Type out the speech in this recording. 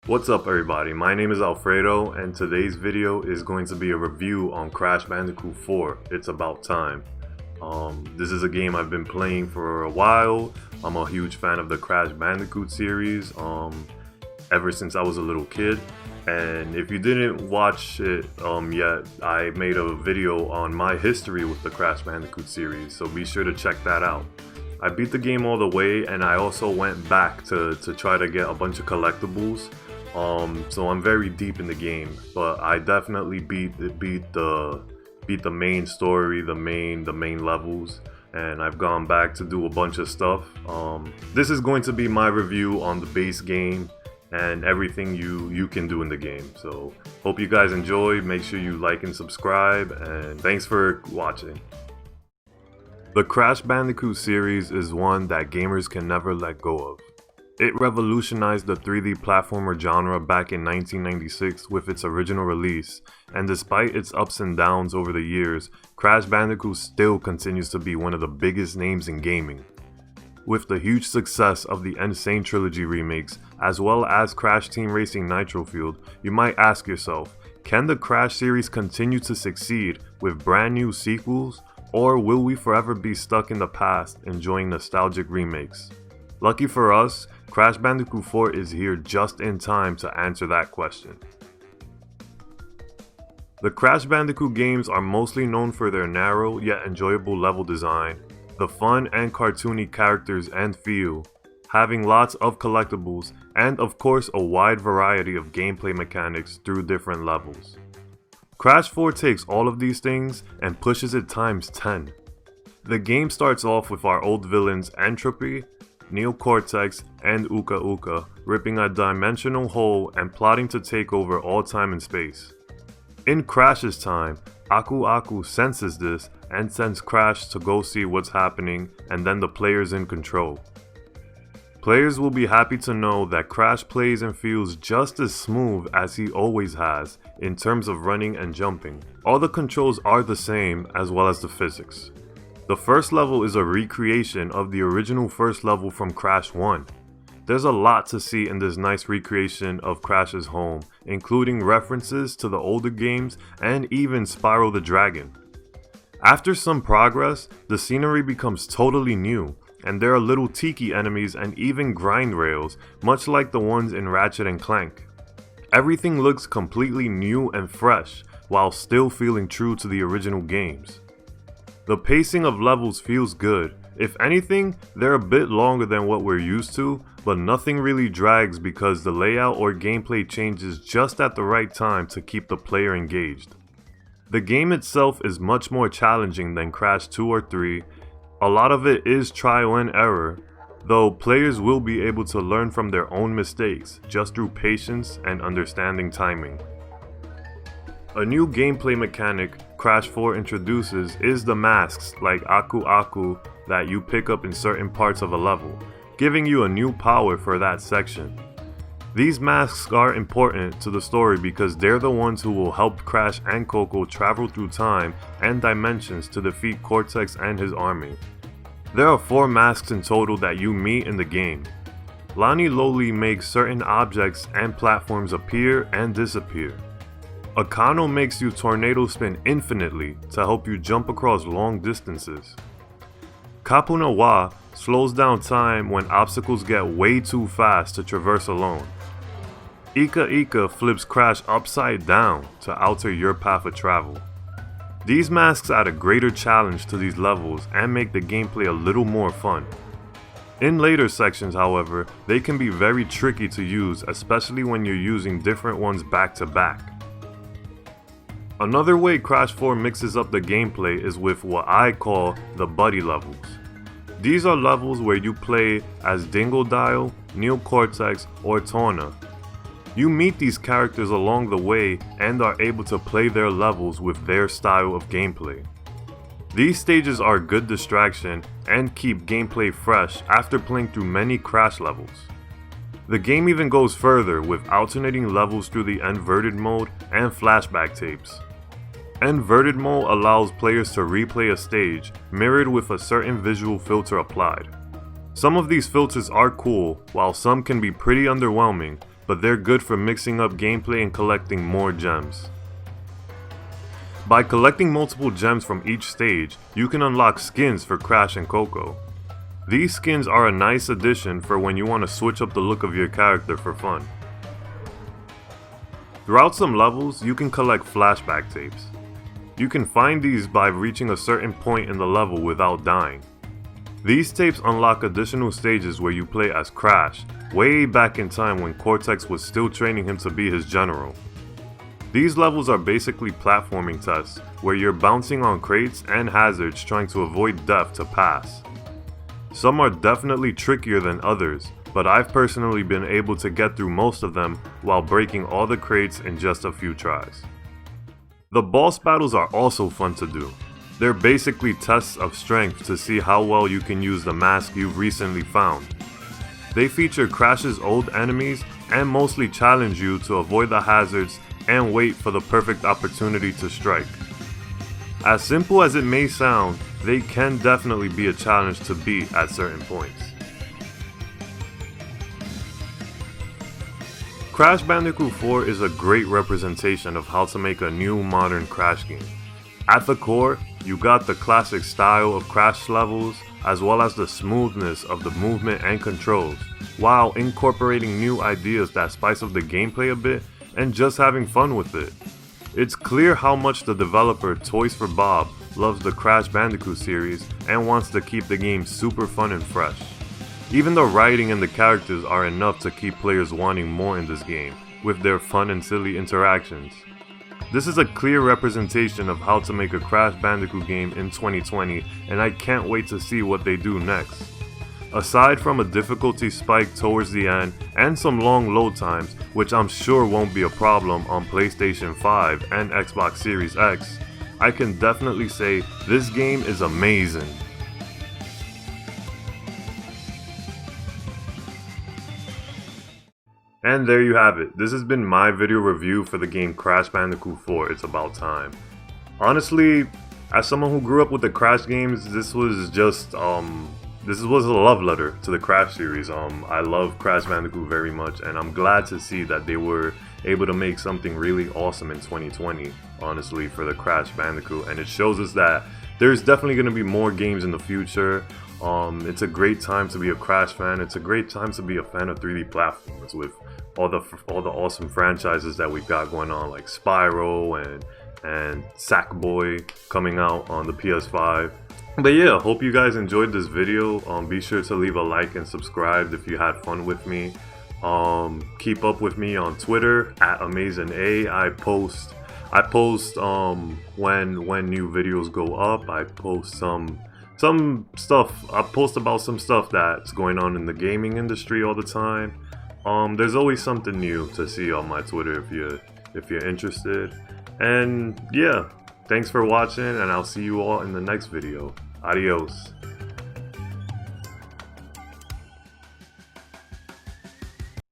What's up everybody, my name is Alfredo and today's video is going to be a review on Crash Bandicoot 4, It's About Time. This is a game I've been playing for a while. I'm a huge fan of the Crash Bandicoot series ever since I was a little kid. And if you didn't watch it yet, I made a video on my history with the Crash Bandicoot series, so be sure to check that out. I beat the game all the way and I also went back to try to get a bunch of collectibles. So I'm very deep in the game, but I definitely beat the main story, the main levels, and I've gone back to do a bunch of stuff. This is going to be my review on the base game and everything you can do in the game. So hope you guys enjoy. Make sure you like and subscribe, and thanks for watching. The Crash Bandicoot series is one that gamers can never let go of. It revolutionized the 3D platformer genre back in 1996 with its original release, and despite its ups and downs over the years, Crash Bandicoot still continues to be one of the biggest names in gaming. With the huge success of the N. Sane Trilogy remakes, as well as Crash Team Racing Nitro Fueled, you might ask yourself, can the Crash series continue to succeed with brand new sequels, or will we forever be stuck in the past enjoying nostalgic remakes? Lucky for us, Crash Bandicoot 4 is here just in time to answer that question. The Crash Bandicoot games are mostly known for their narrow yet enjoyable level design, the fun and cartoony characters and feel, having lots of collectibles, and of course a wide variety of gameplay mechanics through different levels. Crash 4 takes all of these things and pushes it times 10. The game starts off with our old villains N. Tropy, Neo Cortex, and Uka Uka ripping a dimensional hole and plotting to take over all time and space. In Crash's time, Aku Aku senses this and sends Crash to go see what's happening, and then the player's in control. Players will be happy to know that Crash plays and feels just as smooth as he always has in terms of running and jumping. All the controls are the same as well as the physics. The first level is a recreation of the original first level from Crash 1. There's a lot to see in this nice recreation of Crash's home, including references to the older games and even Spyro the Dragon. After some progress, the scenery becomes totally new, and there are little tiki enemies and even grind rails, much like the ones in Ratchet & Clank. Everything looks completely new and fresh, while still feeling true to the original games. The pacing of levels feels good. If anything, they're a bit longer than what we're used to, but nothing really drags because the layout or gameplay changes just at the right time to keep the player engaged. The game itself is much more challenging than Crash 2 or 3. A lot of it is trial and error, though players will be able to learn from their own mistakes just through patience and understanding timing. A new gameplay mechanic Crash 4 introduces is the masks like Aku Aku that you pick up in certain parts of a level, giving you a new power for that section. These masks are important to the story because they're the ones who will help Crash and Coco travel through time and dimensions to defeat Cortex and his army. There are 4 masks in total that you meet in the game. Lani Loli makes certain objects and platforms appear and disappear. Akano makes you tornado spin infinitely to help you jump across long distances. Kapuna Wa slows down time when obstacles get way too fast to traverse alone. Ika Ika flips Crash upside down to alter your path of travel. These masks add a greater challenge to these levels and make the gameplay a little more fun. In later sections, however, they can be very tricky to use, especially when you're using different ones back to back. Another way Crash 4 mixes up the gameplay is with what I call the buddy levels. These are levels where you play as Dingodile, Neo Cortex, or Torna. You meet these characters along the way and are able to play their levels with their style of gameplay. These stages are a good distraction and keep gameplay fresh after playing through many Crash levels. The game even goes further with alternating levels through the inverted mode and flashback tapes. Inverted mode allows players to replay a stage, mirrored with a certain visual filter applied. Some of these filters are cool, while some can be pretty underwhelming, but they're good for mixing up gameplay and collecting more gems. By collecting multiple gems from each stage, you can unlock skins for Crash and Coco. These skins are a nice addition for when you want to switch up the look of your character for fun. Throughout some levels, you can collect flashback tapes. You can find these by reaching a certain point in the level without dying. These tapes unlock additional stages where you play as Crash, way back in time when Cortex was still training him to be his general. These levels are basically platforming tests, where you're bouncing on crates and hazards trying to avoid death to pass. Some are definitely trickier than others, but I've personally been able to get through most of them while breaking all the crates in just a few tries. The boss battles are also fun to do. They're basically tests of strength to see how well you can use the mask you've recently found. They feature Crash's old enemies and mostly challenge you to avoid the hazards and wait for the perfect opportunity to strike. As simple as it may sound, they can definitely be a challenge to beat at certain points. Crash Bandicoot 4 is a great representation of how to make a new modern Crash game. At the core, you got the classic style of Crash levels, as well as the smoothness of the movement and controls, while incorporating new ideas that spice up the gameplay a bit and just having fun with it. It's clear how much the developer Toys for Bob loves the Crash Bandicoot series and wants to keep the game super fun and fresh. Even the writing and the characters are enough to keep players wanting more in this game, with their fun and silly interactions. This is a clear representation of how to make a Crash Bandicoot game in 2020, and I can't wait to see what they do next. Aside from a difficulty spike towards the end and some long load times, which I'm sure won't be a problem on PlayStation 5 and Xbox Series X, I can definitely say this game is amazing. And there you have it. This has been my video review for the game Crash Bandicoot 4, It's About Time. Honestly, as someone who grew up with the Crash games, this was just, this was a love letter to the Crash series. I love Crash Bandicoot very much, and I'm glad to see that they were able to make something really awesome in 2020, honestly, for the Crash Bandicoot. And it shows us that there's definitely going to be more games in the future. It's a great time to be a Crash fan. It's a great time to be a fan of 3D platformers with all the awesome franchises that we've got going on, like Spyro and Sackboy coming out on the PS5. But yeah, hope you guys enjoyed this video. Be sure to leave a like and subscribe if you had fun with me. Keep up with me on Twitter at AmazingA. I post when new videos go up. I post some stuff. I post about some stuff that's going on in the gaming industry all the time. There's always something new to see on my Twitter if you're interested. And yeah, thanks for watching, and I'll see you all in the next video. Adios.